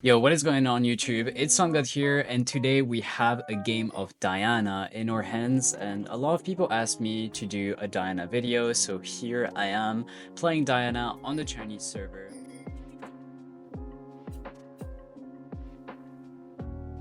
Yo, what is going on YouTube? It's Sungod here, and today we have a game of Diana in our hands, and a lot of people asked me to do a Diana video, so here I am playing Diana on the Chinese server.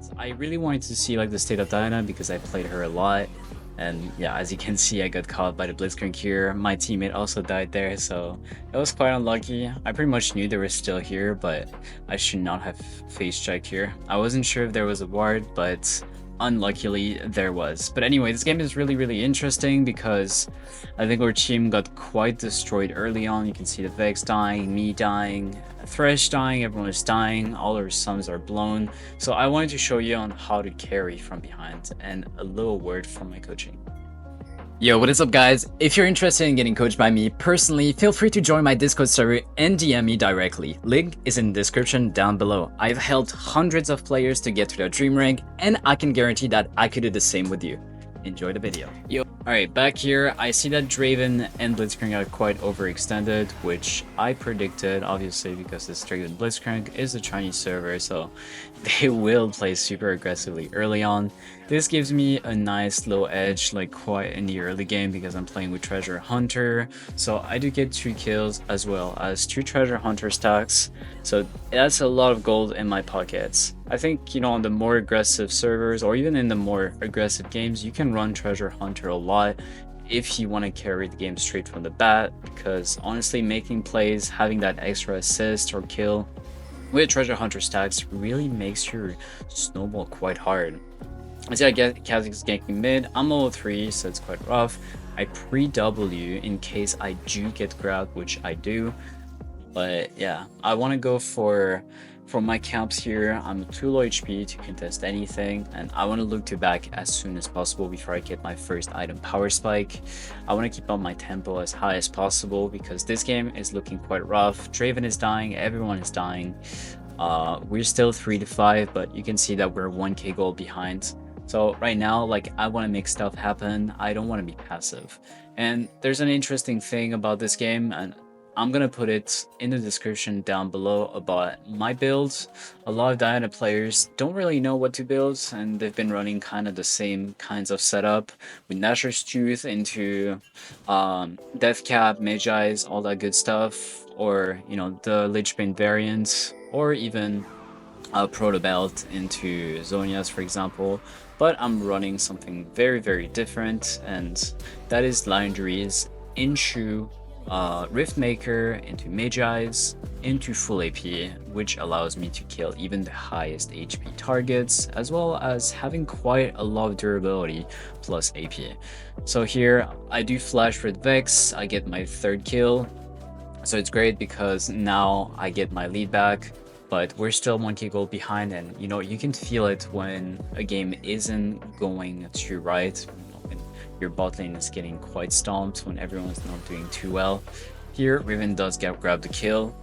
So I really wanted to see like the state of Diana because I played her a lot, and yeah, as you can see, I got caught by the Blitzcrank here. My teammate also died there, so it was quite unlucky. I pretty much knew they were still here, but I should not have face checked here. I wasn't sure if there was a ward, but unluckily there was. But anyway, this game is really interesting because I think our team got quite destroyed early on. You can see the Vex dying, me dying, Thresh dying, everyone is dying, all our suns are blown. So I wanted to show you on how to carry from behind and a little word from my coaching. Yo, what is up guys? If you're interested in getting coached by me personally, feel free to join my Discord server and DM me directly. Link is in the description down below. I've helped hundreds of players to get to their dream rank, and I can guarantee that I could do the same with you. Enjoy the video. Yo, alright, back here, I see that Draven and Blitzcrank are quite overextended, which I predicted, obviously, because this Draven Blitzcrank is a Chinese server, so they will play super aggressively early on. This gives me a nice little edge, like quite in the early game, because I'm playing with TreasureHunter, so I do get 2 kills as well as 2 TreasureHunter stacks, so that's a lot of gold in my pockets. I think, you know, on the more aggressive servers, or even in the more aggressive games, you can run TreasureHunter a lot if you want to carry the game straight from the bat, because honestly, making plays, having that extra assist or kill with TreasureHunter stacks really makes your snowball quite hard. I see I get Kha'Zix ganking mid. I'm level 3, so it's quite rough. I pre-W in case I do get grabbed, which I do. But yeah, I want to go for my camps here. I'm too low HP to contest anything, and I want to look to back as soon as possible before I get my first item power spike. I want to keep up my tempo as high as possible because this game is looking quite rough. Draven is dying, everyone is dying. We're still 3-5, but you can see that we're 1k gold behind. So right now, like, I want to make stuff happen. I don't want to be passive. And there's an interesting thing about this game, and I'm gonna put it in the description down below about my builds. A lot of Diana players don't really know what to build, and they've been running kind of the same kinds of setup with Nashor's Tooth into Death Cap, Mejais, all that good stuff, or you know, the Lichbane variant, or even Proto Belt into Zonias, for example. But I'm running something very different, and that is Liandry's into Riftmaker, into Mejais, into full AP, which allows me to kill even the highest HP targets, as well as having quite a lot of durability plus AP. So here I do flash with Vex, I get my 3rd kill, so it's great because now I get my lead back. But we're still 1k gold behind, and you know, you can feel it when a game isn't going to right, when your bot lane is getting quite stomped, when everyone's not doing too well. Here, Riven does grab the kill.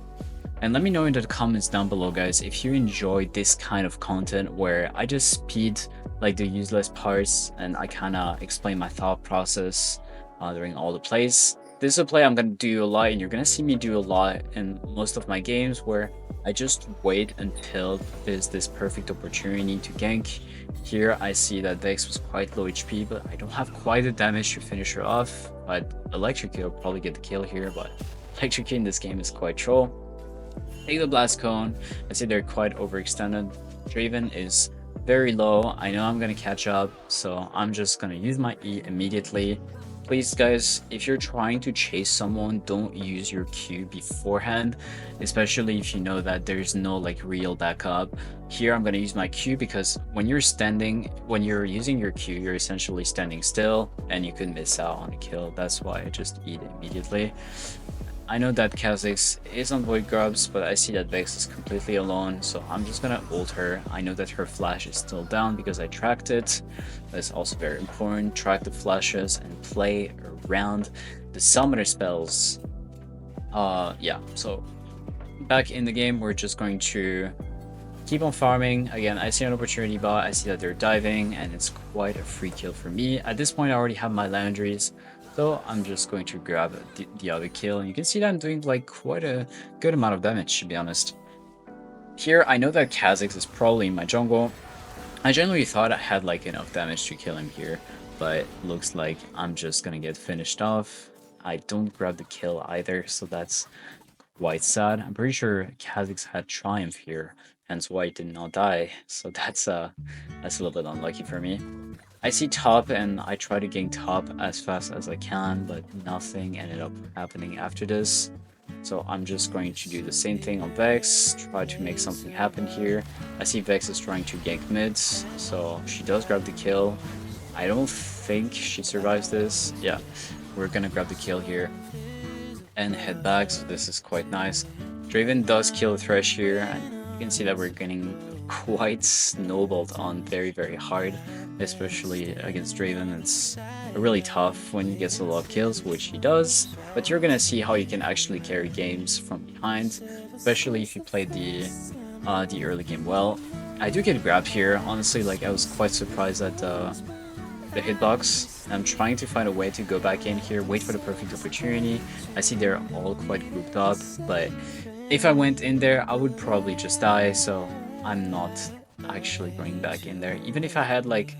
And let me know in the comments down below, guys, if you enjoy this kind of content where I just speed like the useless parts and I kind of explain my thought process during all the plays. This is a play I'm going to do a lot, and you're going to see me do a lot in most of my games where I just wait until there's this perfect opportunity to gank. Here I see that Vex was quite low HP, but I don't have quite the damage to finish her off. But Electrocute will probably get the kill here, but Electrocute in this game is quite troll. Take the Blast Cone. I see they're quite overextended. Draven is very low. I know I'm going to catch up, so I'm just going to use my E immediately. Please guys, if you're trying to chase someone, don't use your Q beforehand, especially if you know that there's no like real backup. Here I'm going to use my Q because when you're using your Q, you're essentially standing still and you could miss out on a kill. That's why I just eat immediately. I know that Kha'Zix is on Void Grubs, but I see that Vex is completely alone, so I'm just gonna ult her. I know that her flash is still down because I tracked it. That's also very important. Track the flashes and play around the summoner spells. Yeah, so back in the game, we're just going to keep on farming. Again, I see an opportunity bot, I see that they're diving, and it's quite a free kill for me. At this point, I already have my Liandrys, so I'm just going to grab the other kill, and you can see that I'm doing like quite a good amount of damage, to be honest. Here, I know that Kha'Zix is probably in my jungle. I generally thought I had like enough damage to kill him here, but looks like I'm just gonna get finished off. I don't grab the kill either, so that's quite sad. I'm pretty sure Kha'Zix had Triumph here, hence why he did not die. So that's a little bit unlucky for me. I see top and I try to gain top as fast as I can, but nothing ended up happening after this. So I'm just going to do the same thing on Vex, try to make something happen here. I see Vex is trying to gank mids, so she does grab the kill. I don't think she survives this. Yeah, we're gonna grab the kill here and head back, so this is quite nice. Draven does kill Thresh here, and you can see that we're getting quite snowballed on very hard, especially against Draven. It's really tough when he gets a lot of kills, which he does, but you're gonna see how you can actually carry games from behind, especially if you play the early game well. I do get grabbed here, honestly. Like, I was quite surprised at the hitbox. I'm trying to find a way to go back in here, wait for the perfect opportunity. I see they're all quite grouped up, but if I went in there, I would probably just die, so I'm not actually going back in there. Even if I had like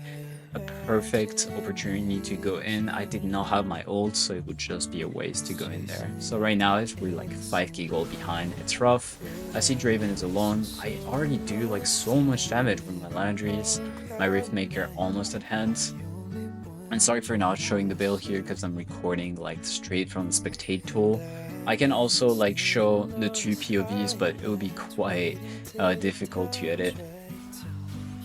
a perfect opportunity to go in, I did not have my ult, so it would just be a waste to go in there. So right now we're like 5k gold behind. It's rough. I see Draven is alone. I already do like so much damage with my Liandrys. My Riftmaker almost at hand. And sorry for not showing the build here because I'm recording like straight from the spectate tool. I can also like show the two POVs, but it will be quite difficult to edit.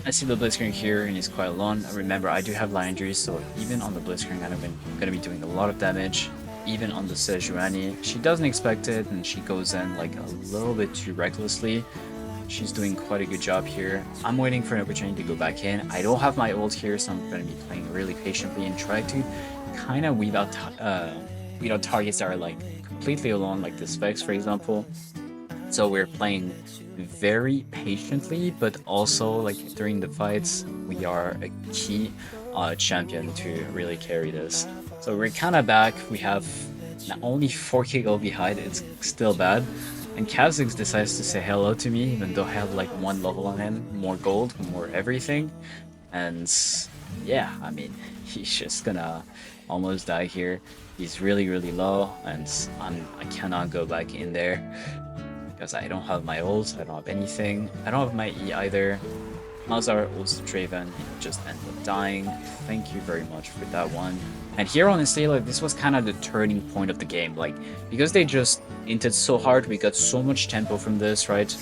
I see the Blitzcrank here and he's quite alone. Remember, I do have Liandry, so even on the Blitzcrank I'm going to be doing a lot of damage. Even on the Sejuani, she doesn't expect it and she goes in like a little bit too recklessly. She's doing quite a good job here. I'm waiting for an opportunity to go back in. I don't have my ult here, so I'm going to be playing really patiently and try to kind of weed out targets that are like completely alone, like this Vex, for example. So we're playing very patiently, but also like during the fights, we are a key champion to really carry this. So we're kind of back. We have only 4k gold behind. It's still bad. And Kha'Zix decides to say hello to me, even though I have like 1 level on him, more gold, more everything. And yeah, I mean, he's just gonna almost die here. He's really low, and I cannot go back in there because I don't have my ult, I don't have anything. I don't have my E either. Malzahar ults Draven, he just ended up dying. Thank you very much for that one. And here honestly, like, this was kind of the turning point of the game. Like, because they just inted so hard, we got so much tempo from this, right?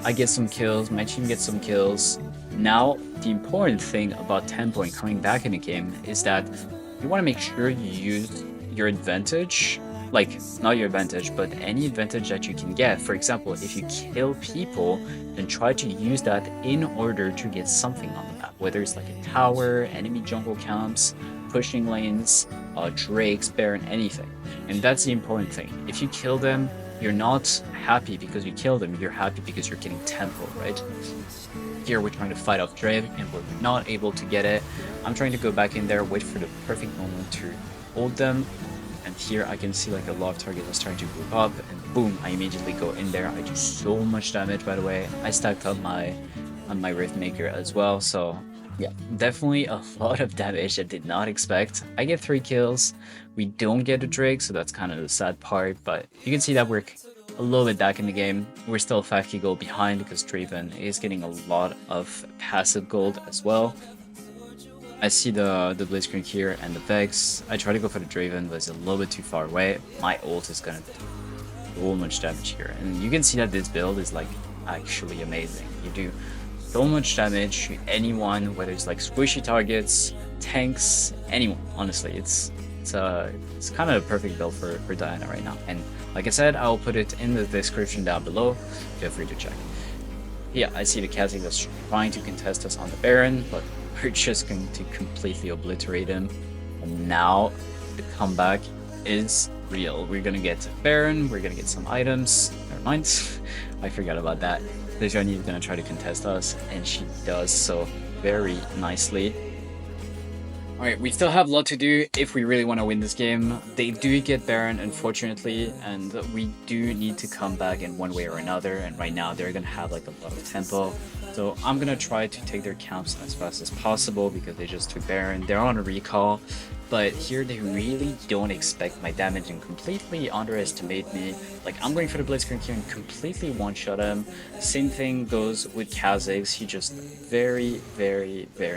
I get some kills, my team gets some kills. Now, the important thing about tempo and coming back in the game is that you want to make sure you use your advantage. Like, not your advantage, but any advantage that you can get. For example, if you kill people, then try to use that in order to get something on the map. Whether it's like a tower, enemy jungle camps, pushing lanes, drakes, baron, anything. And that's the important thing. If you kill them, you're not happy because you killed them, you're happy because you're getting tempo, right? Here we're trying to fight off Drave and we're not able to get it. I'm trying to go back in there, wait for the perfect moment to hold them. And here I can see like a lot of targets are starting to group up, and boom, I immediately go in there. I do so much damage, by the way. I stacked up on my Riftmaker as well, so yeah, definitely a lot of damage I did not expect. I get 3 kills. We don't get a Drake, so that's kind of the sad part, but you can see that we're a little bit back in the game. We're still 5k gold behind because Draven is getting a lot of passive gold as well. I see the Blitzcrank here and the Vex. I try to go for the Draven, but it's a little bit too far away. My ult is gonna do so much damage here. And you can see that this build is like actually amazing. You do so much damage to anyone, whether it's like squishy targets, tanks, anyone. Honestly, it's kind of a perfect build for Diana right now. And like I said, I'll put it in the description down below. Feel free to check. Yeah, I see the Kha'Zix that's trying to contest us on the Baron, but we're just going to completely obliterate him. And now the comeback is real. We're gonna get Baron, we're gonna get some items. Never mind, I forgot about that. Sejuani is gonna try to contest us, and she does so very nicely. Alright, we still have a lot to do if we really want to win this game. They do get Baron, unfortunately, and we do need to come back in one way or another, and right now they're gonna have like a lot of tempo. So I'm gonna try to take their camps as fast as possible because they just took Baron. They're on a recall, but here they really don't expect my damage and completely underestimate me. Like, I'm going for the Blitzcrank here and completely one-shot him. Same thing goes with Kha'Zix. He just very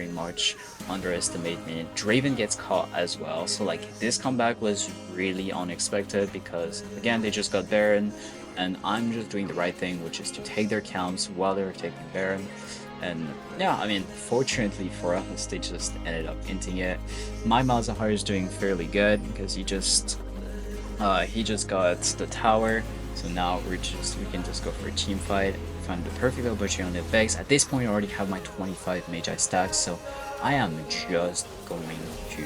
much underestimate me. Draven gets caught as well, so like this comeback was really unexpected because again they just got Baron and I'm just doing the right thing, which is to take their camps while they're taking Baron. And yeah, I mean, fortunately for us, they just ended up inting it. My Malzahar is doing fairly good because he just got the tower. So now we can just go for a team fight. Find the perfect opportunity on the Vex. At this point, I already have my 25 Mejais stacks, so I am just going to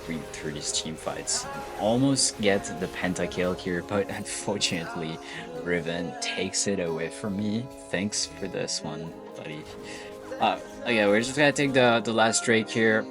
read through these team fights. Almost get the pentakill here, but unfortunately, Riven takes it away from me. Thanks for this one, buddy. Okay, we're just gonna take the last Drake here.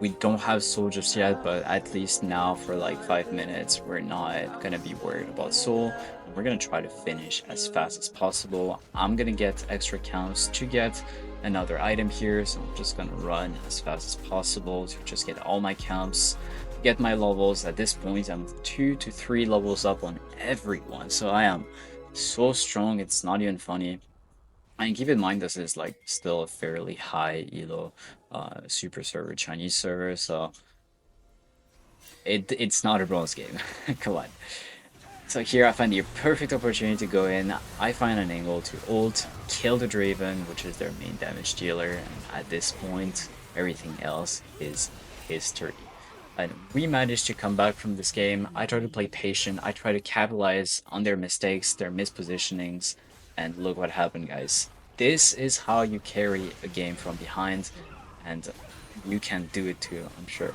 We don't have soul just yet, but at least now for like 5 minutes, we're not gonna be worried about soul. We're gonna try to finish as fast as possible. I'm gonna get extra counts to get another item here, so I'm just gonna run as fast as possible to just get all my camps, get my levels. At this point, I'm 2 to 3 levels up on everyone, so I am so strong, it's not even funny. And keep in mind, this is like still a fairly high elo super server, Chinese server, so it's not a bronze game. Come on. So here I find the perfect opportunity to go in. I find an angle to ult, kill the Draven, which is their main damage dealer, and at this point, everything else is history. And we managed to come back from this game. I try to play patient, I try to capitalize on their mistakes, their mispositionings, and look what happened, guys. This is how you carry a game from behind, and you can do it too, I'm sure.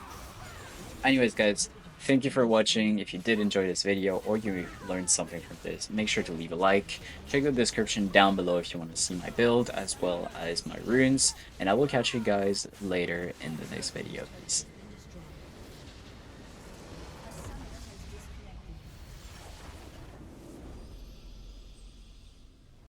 Anyways, guys, thank you for watching. If you did enjoy this video or you learned something from this, make sure to leave a like. Check the description down below if you want to see my build as well as my runes, and I will catch you guys later in the next video. Peace.